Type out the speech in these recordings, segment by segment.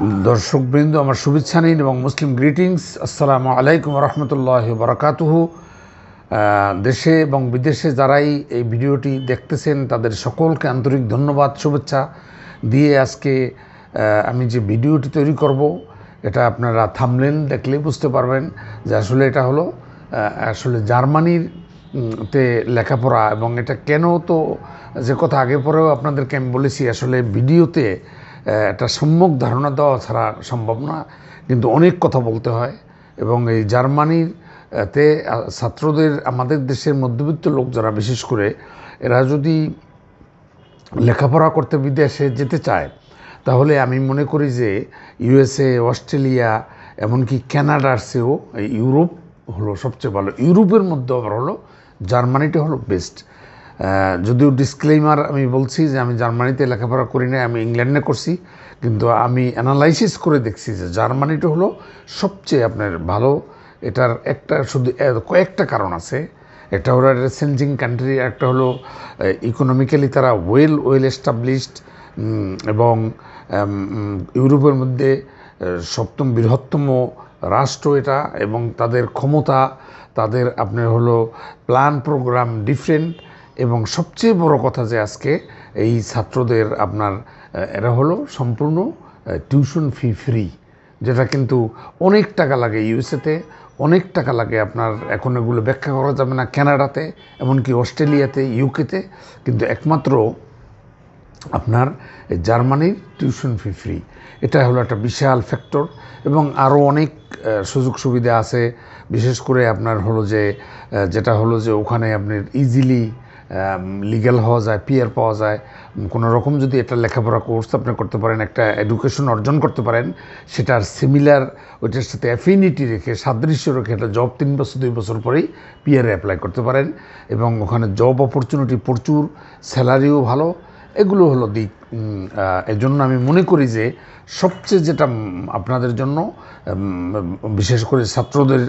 দর্শকবৃন্দ, আমার শুভেচ্ছা নিন এবং মুসলিম গ্রিটিংস। আসসালামু আলাইকুম রহমতুল্লাহ বারাকাতুহু। দেশে এবং বিদেশে যারাই এই ভিডিওটি দেখতেছেন তাদের সকলকে আন্তরিক ধন্যবাদ, শুভেচ্ছা দিয়ে আজকে আমি যে ভিডিওটি তৈরি করব, এটা আপনারা থাম্বনেল দেখলেই বুঝতে পারবেন যে আসলে এটা হলো আসলে জার্মানির তে লেখাপড়া। এবং এটা কেন, তো যে কথা আগে পরেও আপনাদেরকে আমি বলেছি, আসলে ভিডিওতে একটা সম্যক ধারণা দেওয়া ছাড়া সম্ভব না, কিন্তু অনেক কথা বলতে হয়। এবং এই জার্মানির তে ছাত্রদের, আমাদের দেশের মধ্যবিত্ত লোক যারা, বিশেষ করে এরা যদি লেখাপড়া করতে বিদেশে যেতে চায়, তাহলে আমি মনে করি যে ইউএসএ, অস্ট্রেলিয়া, এমনকি কানাডার চেয়েও ইউরোপ হলো সবচেয়ে ভালো। ইউরোপের মধ্যে আবার হলো জার্মানিটা হলো বেস্ট। যদিও ডিসক্লেইমার আমি বলছি যে আমি জার্মানিতে লেখাপড়া করি না, আমি ইংল্যান্ডে করছি, কিন্তু আমি অ্যানালাইসিস করে দেখছি যে জার্মানিটা হলো সবচেয়ে আপনার ভালো। এটার একটা শুধু কয়েকটা কারণ আছে। একটা হলো একটা চেঞ্জিং কান্ট্রি, একটা হলো ইকোনমিক্যালি তারা ওয়েল এস্টাবলিশড, এবং ইউরোপের মধ্যে সপ্তম বৃহত্তম রাষ্ট্র এটা, এবং তাদের ক্ষমতা, তাদের আপনার হলো প্ল্যান প্রোগ্রাম ডিফারেন্ট। এবং সবচেয়ে বড় কথা যে আজকে এই ছাত্রদের আপনার এরা হলো সম্পূর্ণ টিউশন ফি ফ্রি, যেটা কিন্তু অনেক টাকা লাগে ইউএসএতে, অনেক টাকা লাগে আপনার, এখন এগুলো ব্যাখ্যা করা যাবে না, কানাডাতে, এমনকি অস্ট্রেলিয়াতে, ইউকেতে, কিন্তু একমাত্র আপনার জার্মানির টিউশন ফি ফ্রি। এটা হলো একটা বিশাল ফ্যাক্টর। এবং আরও অনেক সুযোগ সুবিধা আছে, বিশেষ করে আপনার হলো যে যেটা হলো যে ওখানে আপনার ইজিলি লিগ্যাল হওয়া যায়, পিআর পাওয়া যায়। কোনো রকম যদি একটা লেখাপড়া কোর্স আপনি করতে পারেন, একটা এডুকেশন অর্জন করতে পারেন, সেটার সিমিলার, ওইটার সাথে অ্যাফিনিটি রেখে, সাদৃশ্য রেখে একটা জব 3 বছর 2 বছর পরেই পিআরে অ্যাপ্লাই করতে পারেন। এবং ওখানে জব অপরচুনিটি প্রচুর, স্যালারিও ভালো। এগুলো হলো দিক। এজন্য আমি মনে করি যে সবচেয়ে যেটা আপনাদের জন্য, বিশেষ করে ছাত্রদের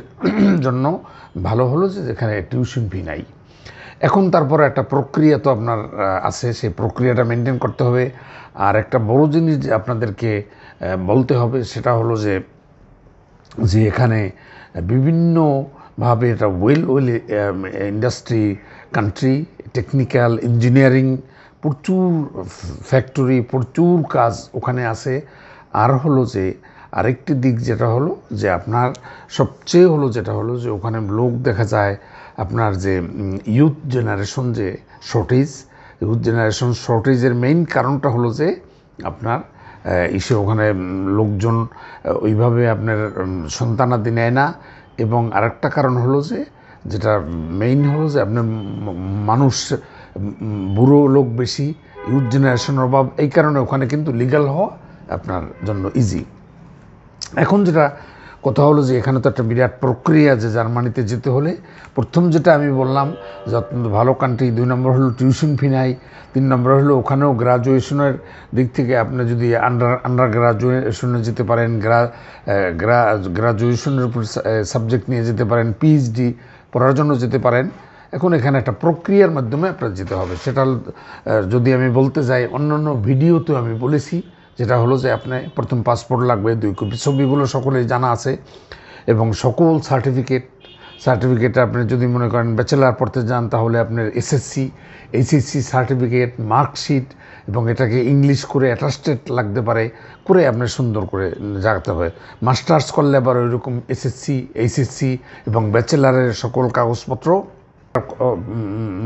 জন্য ভালো হলো যে যেখানে টিউশন ফি নাই। এখন তারপরে একটা প্রক্রিয়া তো আপনার আছে, সেই প্রক্রিয়াটা মেনটেন করতে হবে। আর একটা বড় জিনিস যে আপনাদেরকে বলতে হবে, সেটা হলো যে এখানে বিভিন্নভাবে এটা well industry country, technical, engineering, প্রচুর ফ্যাক্টরি, প্রচুর কাজ ওখানে আছে। আর হলো যে আরেকটি দিক যেটা হলো যে আপনার সবচেয়ে হলো যেটা হলো যে ওখানে লোক দেখা যায় আপনার যে ইউথ জেনারেশন যে শর্টেজের মেইন কারণটা হলো যে আপনার ওখানে লোকজন ওইভাবে আপনার সন্তানাদি নেয় না। এবং আরেকটা কারণ হলো যে যেটা মেইন হলো যে আপনার মানুষ, বুড়ো লোক বেশি, ইউথ জেনারেশনের অভাব, এই কারণে ওখানে কিন্তু লিগ্যাল হওয়া আপনার জন্য ইজি। এখন যেটা কথা হলো যে এখানে তো একটা বিরাট প্রক্রিয়া, যে জার্মানিতে যেতে হলে প্রথম যেটা আমি বললাম যে অত্যন্ত ভালো কান্ট্রি, 2 নম্বর হলো টিউশন ফি নাই, 3 নম্বর হলো ওখানেও গ্রাজুয়েশনের দিক থেকে আপনি যদি আন্ডার গ্রাজুয়েশনে যেতে পারেন, গ্রাজুয়েশনের উপর সাবজেক্ট নিয়ে যেতে পারেন, পিএইচডি পড়ার জন্য যেতে পারেন। এখন এখানে একটা প্রক্রিয়ার মাধ্যমে আপনার যেতে হবে। সেটা যদি আমি বলতে যাই, অন্যান্য ভিডিওতেও আমি বলেছি, যেটা হলো যে আপনি প্রথম পাসপোর্ট লাগবে, 2 কপি, ছবিগুলো সকলেই জানা আছে। এবং সকল সার্টিফিকেট আপনি যদি মনে করেন ব্যাচেলার পড়তে যান, তাহলে আপনার এসএসসি, এইচএসসি সার্টিফিকেট, মার্কশিট, এবং এটাকে ইংলিশ করে অ্যাটাস্টেড লাগতে পারে, করে আপনার সুন্দর করে জাগাতে হবে। মাস্টার্স করলে আবার ওইরকম এসএসসি, এইচএসসি এবং ব্যাচেলারের সকল কাগজপত্র,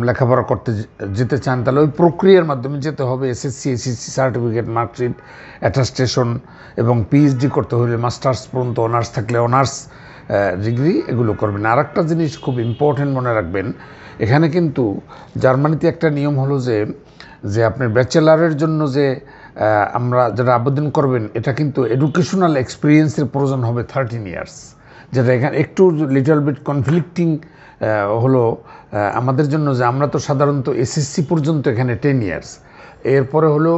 লেখাপড়া করতে যেতে চান তাহলে ওই প্রক্রিয়ার মাধ্যমে যেতে হবে। SSC, HSC certificate, marksheet, attestation, এবং পিএইচডি করতে হলে মাস্টার্স পর্যন্ত, অনার্স থাকলে অনার্স ডিগ্রি, এগুলো করবেন। আর একটা জিনিস খুব ইম্পর্টেন্ট মনে রাখবেন, এখানে কিন্তু জার্মানিতে একটা নিয়ম হলো যে আপনার ব্যাচেলারের জন্য যে আমরা যারা আবেদন করবেন, এটা কিন্তু এডুকেশনাল এক্সপিরিয়েন্সের প্রয়োজন হবে 13 ইয়ার্স, যেটা এখানে একটু লিটল বিট কনফ্লিক্টিং হলো আমাদের জন্য, যে আমরা তো সাধারণত এসএসসি পর্যন্ত এখানে 10 ইয়ার্স, এরপরে হলো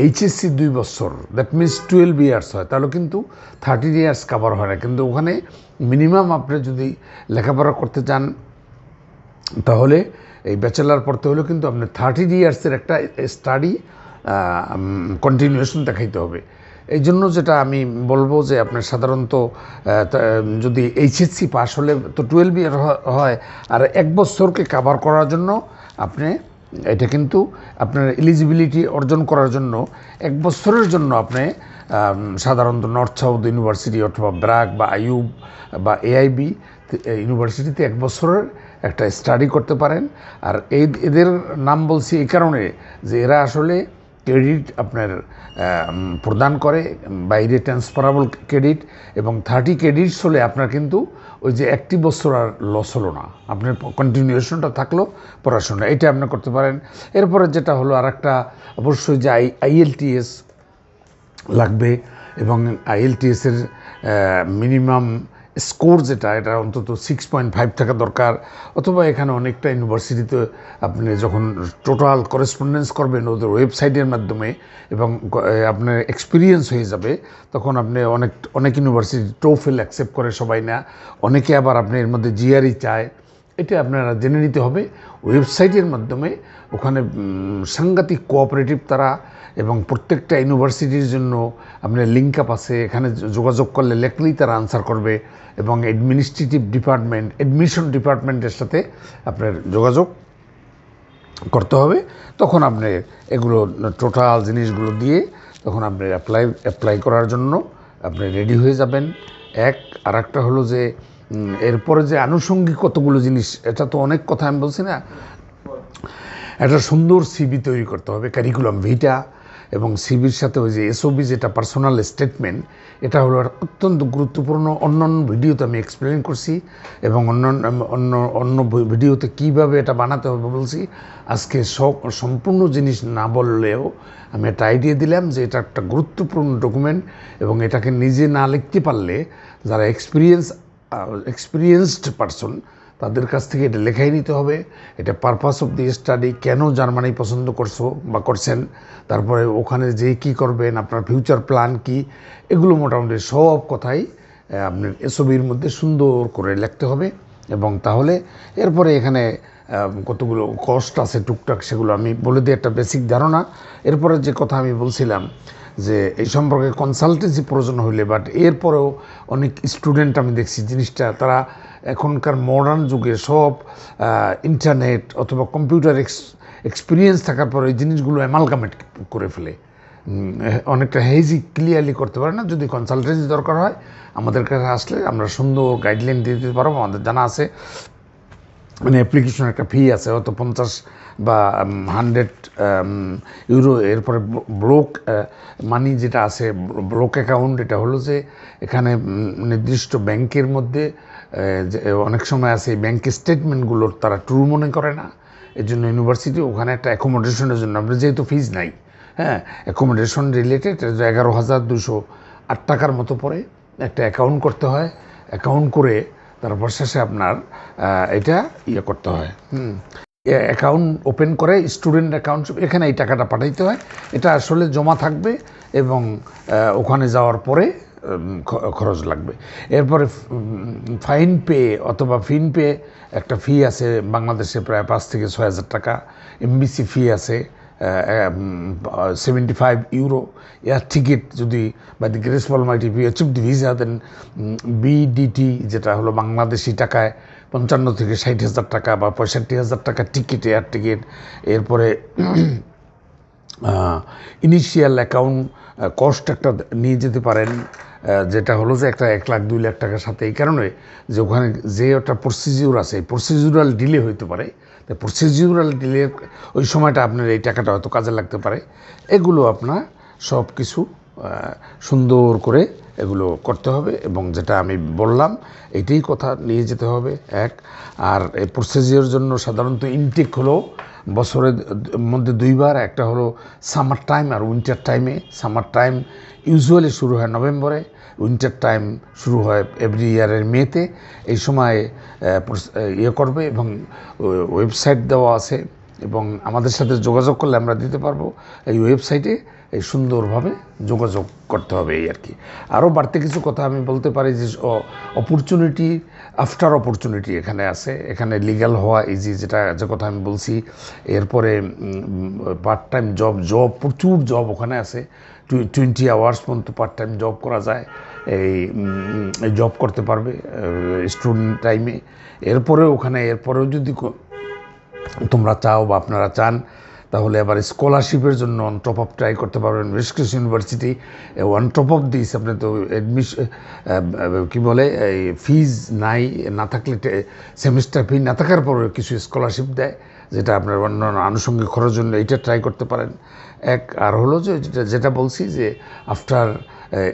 এইচএসসি 2 বছর, দ্যাট মিনস 12 ইয়ার্স হয়, তাহলে কিন্তু 13 ইয়ার্স কাভার হয় না। কিন্তু ওখানে মিনিমাম আপনি যদি লেখাপড়া করতে চান, তাহলে এই ব্যাচেলার পড়তে হলেও কিন্তু আপনার 13 ইয়ার্সের একটা স্টাডি কন্টিনিউয়েশন দেখাইতে হবে। এই জন্য যেটা আমি বলবো যে আপনার সাধারণত যদি এইচএসসি পাস হলে তো 12 ইয়ার হয়, আর 1 বছরকে কাভার করার জন্য আপনি এটা কিন্তু আপনার এলিজিবিলিটি অর্জন করার জন্য 1 বছরের জন্য আপনি সাধারণত নর্থ সাউথ ইউনিভার্সিটি অথবা ব্র্যাক বা আইইউব বা এআইবি ইউনিভার্সিটিতে 1 বছরের একটা স্টাডি করতে পারেন। আর এদের নাম বলছি এই কারণে যে এরা আসলে ক্রেডিট আপনার প্রদান করে, বাইরে ট্রান্সফারেবল ক্রেডিট, এবং 30 ক্রেডিটস হলে আপনার কিন্তু ওই যে 1 বছর আর লস হলো না, আপনার কন্টিনিউশনটা থাকলো পড়াশোনা, এটা আপনি করতে পারেন। এরপরে যেটা হলো আর একটা অবশ্যই যে আইএলটিএস লাগবে, এবং আইএলটিএসের মিনিমাম স্কোর যেটা এটা অন্তত 6.5 থাকা দরকার। অথবা এখানে অনেকটা ইউনিভার্সিটিতে আপনি যখন টোটাল করেসপন্ডেন্স করবেন ওদের ওয়েবসাইটের মাধ্যমে এবং আপনার এক্সপিরিয়েন্স হয়ে যাবে, তখন আপনি অনেক ইউনিভার্সিটি টোফেল অ্যাকসেপ্ট করে সবাই না, অনেকে আবার আপনি এর মধ্যে জিআরই চায়। এটা আপনারা জেনে নিতে হবে ওয়েবসাইটের মাধ্যমে। ওখানে সাংঘাতিক কোঅপারেটিভ তারা, এবং প্রত্যেকটা ইউনিভার্সিটির জন্য আপনার লিঙ্ক আপ আছে, এখানে যোগাযোগ করলে লেখলেই তারা আনসার করবে। এবং অ্যাডমিনিস্ট্রেটিভ ডিপার্টমেন্ট, অ্যাডমিশন ডিপার্টমেন্টের সাথে আপনার যোগাযোগ করতে হবে। তখন আপনি এগুলো টোটাল জিনিসগুলো দিয়ে তখন আপনি অ্যাপ্লাই করার জন্য আপনি রেডি হয়ে যাবেন। আর একটা হলো যে এরপরে যে আনুষঙ্গিক কতগুলো জিনিস, এটা তো অনেক কথা আমি বলছি না, একটা সুন্দর সিভি তৈরি করতে হবে, কারিকুলাম ভিটা, এবং সিভির সাথে ওই যে এসওবি যেটা পার্সোনাল স্টেটমেন্ট, এটা হলো অত্যন্ত গুরুত্বপূর্ণ। অন্যান্য ভিডিওতে আমি এক্সপ্লেন করছি, এবং অন্য ভিডিওতে কীভাবে এটা বানাতে হবে বলছি। আজকে সম্পূর্ণ জিনিস না বললেও আমি একটা আইডিয়া দিলাম যে এটা একটা গুরুত্বপূর্ণ ডকুমেন্ট, এবং এটাকে নিজে না লিখতে পারলে যারা এক্সপিরিয়েন্সড পারসন তাদের কাছ থেকে এটা লেখাই নিতে হবে। এটা পারপাস অফ দি স্টাডি, কেন জার্মানি পছন্দ করছো বা করছেন, তারপরে ওখানে যে কি করবেন, আপনার ফিউচার প্ল্যান কি, এগুলো মোটামুটি সব কথাই আপনার এসবির মধ্যে সুন্দর করে লিখতে হবে। এবং তাহলে এরপরে এখানে কতগুলো কষ্ট আছে টুকটাক, সেগুলো আমি বলে দিই, একটা বেসিক ধারণা। এরপরে যে কথা আমি বলছিলাম যে এই সম্পর্কে কনসালটেন্সি প্রয়োজন হইলে, বাট এরপরেও অনেক স্টুডেন্ট আমি দেখছি জিনিসটা তারা এখনকার মডার্ন যুগে সব ইন্টারনেট অথবা কম্পিউটার এক্সপিরিয়েন্স থাকার পরে এই জিনিসগুলো অ্যামালগামেট করে ফেলে, অনেকটা হেজি ক্লিয়ারলি করতে পারে না। যদি কনসালটেন্সি দরকার হয় আমাদের কাছে আসলে আমরা সুন্দর গাইডলাইন দিয়ে দিতে পারবো। আমাদের জানা আছে মানে অ্যাপ্লিকেশন একটা ফি আছে হয়তো 50 বা 100 ইউরো। এরপরে ব্লক মানি যেটা আছে, ব্লক অ্যাকাউন্ট, এটা হলো যে এখানে নির্দিষ্ট ব্যাংকের মধ্যে যে অনেক সময় আছে এই ব্যাংকের স্টেটমেন্টগুলোর তারা ট্রু মনে করে না, এর জন্য ইউনিভার্সিটি ওখানে একটা অ্যাকোমোডেশনের জন্য আমরা যেহেতু ফিজ নাই, হ্যাঁ, অ্যাকোমোডেশন রিলেটেড 11,208 টাকার মতো পড়ে, একটা অ্যাকাউন্ট করতে হয়। অ্যাকাউন্ট করে তারপর শেষে আপনার এটা করতে হয়, অ্যাকাউন্ট ওপেন করে স্টুডেন্ট অ্যাকাউন্ট, এখানে এই টাকাটা পাঠাইতে হয়। এটা আসলে জমা থাকবে এবং ওখানে যাওয়ার পরে খরচ লাগবে। এরপরে ফাইন পে অথবা ফিন পে একটা ফি আছে বাংলাদেশে প্রায় 5 থেকে 6,000 টাকা। এমবিসি ফি আছে 75 ইউরো। এয়ার টিকিট যদি বা the grace almighty be achieved visa, then BDT যেটা হলো বাংলাদেশি টাকায় 55 থেকে 60,000 টাকা বা 65,000 টাকা টিকিট, এয়ার টিকিট। এরপরে ইনিশিয়াল অ্যাকাউন্ট কস্ট একটা নিয়ে যেতে পারেন, যেটা হলো যে একটা 1 লাখ 2 লাখ টাকার সাথে, এই কারণে যে ওখানে যে একটা প্রসিজিওর আছে, প্রসিজিউরাল ডিলে হইতে পারে, তাই প্রসিজিউরাল ডিলে ওই সময়টা আপনার এই টাকাটা হয়তো কাজে লাগতে পারে। এগুলো আপনার সব কিছু সুন্দর করে এগুলো করতে হবে, এবং যেটা আমি বললাম এইটাই কথা নিয়ে যেতে হবে আর এই প্রসিজিওর জন্য সাধারণত ইনটেক হলো বছরের মধ্যে 2 বার, একটা হলো সামার টাইম আর উইন্টার টাইমে। সামার টাইম ইউজুয়ালি শুরু হয় নভেম্বরে, উইন্টার টাইম শুরু হয় এভরি ইয়ারের মেতে। এই সময় করবে, এবং ওয়েবসাইট দেওয়া আছে এবং আমাদের সাথে যোগাযোগ করলে আমরা দিতে পারবো। এই ওয়েবসাইটে এই সুন্দরভাবে যোগাযোগ করতে হবে, এই আর কি। আরও বাড়তি কিছু কথা আমি বলতে পারি যে অপরচুনিটি আফটার অপরচুনিটি এখানে আছে। এখানে লিগ্যাল হওয়া ইজি, যে কথা আমি বলছি। এরপরে পার্ট টাইম জব প্রচুর জব ওখানে আছে। 20 আওয়ার্স পর্যন্ত পার্ট টাইম জব করা যায়, এই জব করতে পারবে স্টুডেন্ট টাইমে। এরপরেও যদি তোমরা চাও বা আপনারা চান, তাহলে আবার স্কলারশিপের জন্য অন টপ আপ ট্রাই করতে পারবেন। বেশ কিছু university on top of this, আপনি তো কী বলে, এই ফিজ না থাকলে সেমিস্টার ফি না থাকার পরে কিছু স্কলারশিপ দেয়, যেটা আপনার অন্য আনুষঙ্গিক খরচের জন্য এইটা ট্রাই করতে পারেন। আর হলো যে যেটা বলছি যে আফটার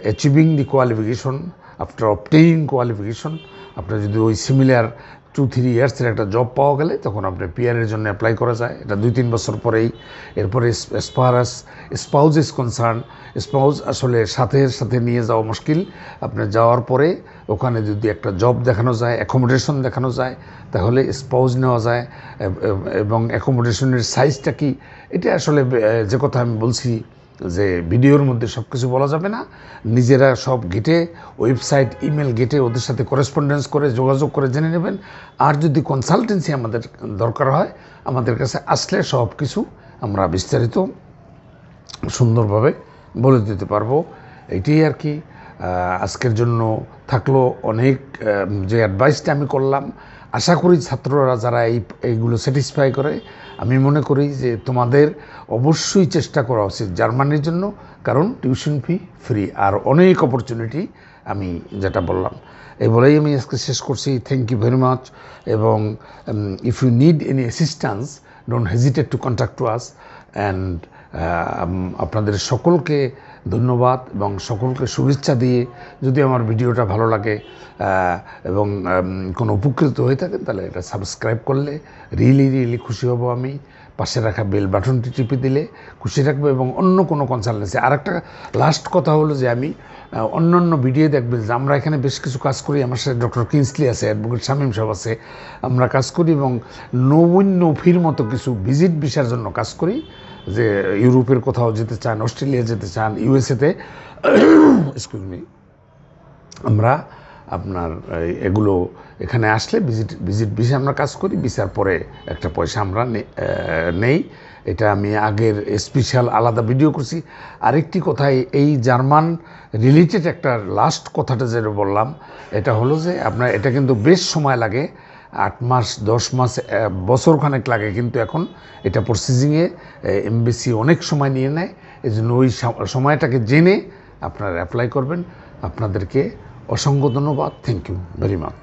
অ্যাচিভিং দি কোয়ালিফিকেশন, আফটার অবটেইনিং কোয়ালিফিকেশন, আপনার যদি ওই সিমিলার 2-3 ইয়ার্সের একটা জব পাওয়া গেলে তখন আপনার পিআরের জন্য অ্যাপ্লাই করা যায়। এটা 2-3 বছর পরেই। এরপরে as far as spouse is concern, spouse আসলে সাথে নিয়ে যাওয়া মুশকিল। আপনার যাওয়ার পরে ওখানে যদি একটা জব দেখানো যায়, অ্যাকোমোডেশন দেখানো যায়, তাহলে স্পাউজ নেওয়া যায়। এবং অ্যাকোমোডেশনের সাইজটা কি, এটা আসলে যে কথা আমি বলছি যে ভিডিওর মধ্যে সব কিছু বলা যাবে না। নিজেরা সব ঘেটে, ওয়েবসাইট, ইমেল ঘেটে ওদের সাথে করেসপন্ডেন্স করে যোগাযোগ করে জেনে নেবেন। আর যদি কনসালটেন্সি আমাদের দরকার হয়, আমাদের কাছে আসলে সব কিছু আমরা বিস্তারিত সুন্দরভাবে বলে দিতে পারবো। এইটাই আর কি। আজকের জন্য থাকলো অনেক যে অ্যাডভাইসটা আমি করলাম। আশা করি ছাত্ররা যারা এইগুলো স্যাটিসফাই করে, আমি মনে করি যে তোমাদের অবশ্যই চেষ্টা করা উচিত জার্মানির জন্য, কারণ টিউশন ফি ফ্রি আর অনেক অপরচুনিটি আমি যেটা বললাম। এই বলেই আমি আজকে শেষ করছি। Thank you very much. এবং if you need any assistance, don't hesitate to contact to us. And আপনাদের সকলকে ধন্যবাদ এবং সকলকে শুভেচ্ছা দিয়ে, যদি আমার ভিডিওটা ভালো লাগে এবং কোনো উপকৃত হয়ে থাকেন, তাহলে এটা সাবস্ক্রাইব করলে রিয়েলি খুশি হব আমি। পাশে রাখা বেল বাটনটি টিপে দিলে খুশি রাখবে। এবং অন্য কোনো কনসালটেন্সি, আর একটা লাস্ট কথা হলো যে আমি অন্যান্য ভিডিও দেখবেন যে আমরা এখানে বেশ কিছু কাজ করি। আমার সাথে ডক্টর কিংসলি আছে, অ্যাডভোকেট শামীম সাহেব আছে, আমরা কাজ করি। এবং নো ফির মতো কিছু ভিজিট ভিসার জন্য কাজ করি, যে ইউরোপের কোথাও যেতে চান, অস্ট্রেলিয়া যেতে চান, ইউএসএতে, এক্সকিউজ মি, আমরা আপনার এগুলো এখানে আসলে ভিজিট ভিসা আমরা কাজ করি। ভিসার পরে একটা পয়সা আমরা নেই। এটা আমি আগের স্পেশাল আলাদা ভিডিও করছি। আরেকটি কথাই, এই জার্মান রিলেটেড একটা লাস্ট কথাটা যেটা বললাম, এটা হলো যে আপনার এটা কিন্তু বেশ সময় লাগে, 8 মাস 10 মাস বছরখানেক লাগে, কিন্তু এখন এটা প্রসেসিংয়ে এমবেসি অনেক সময় নিয়ে নেয়। এই জন্য ওই সময়টাকে জেনে আপনারা অ্যাপ্লাই করবেন। আপনাদেরকে অসংখ্য ধন্যবাদ। Thank you very much.